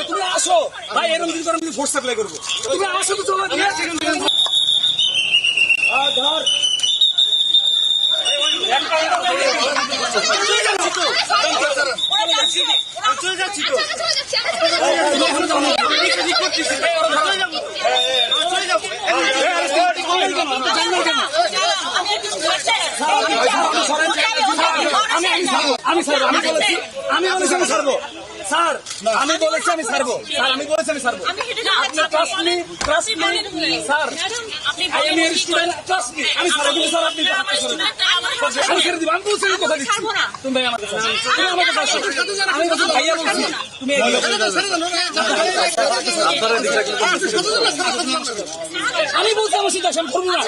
তুমি আসো ভাই, এরকম যদি করে আমি ফোর্স সাপ্লাই করবো। তুমি আসো তো, চলো ধর চলে যাচ্ছি তো। আমি বলেছি আমি ছাড়বো স্যার, আমি বলেছি আমি ছাড়বো স্যার, আমি বলেছি আমি ছাড়বো। স্যার আমি স্টুডেন্ট, ট্রাস্ট মি, আমি ছাড়বো স্যার। আপনি আমি ছেড়ে দিব, আমি বলছি কথা দিচ্ছি। তুমি ভাই আমার কাছে, তুমি আমার কাছে আসো। আমি বলছি ভাইয়া বলছি, তুমি আমি বলছি আমার সিদ্ধান্ত করবো না।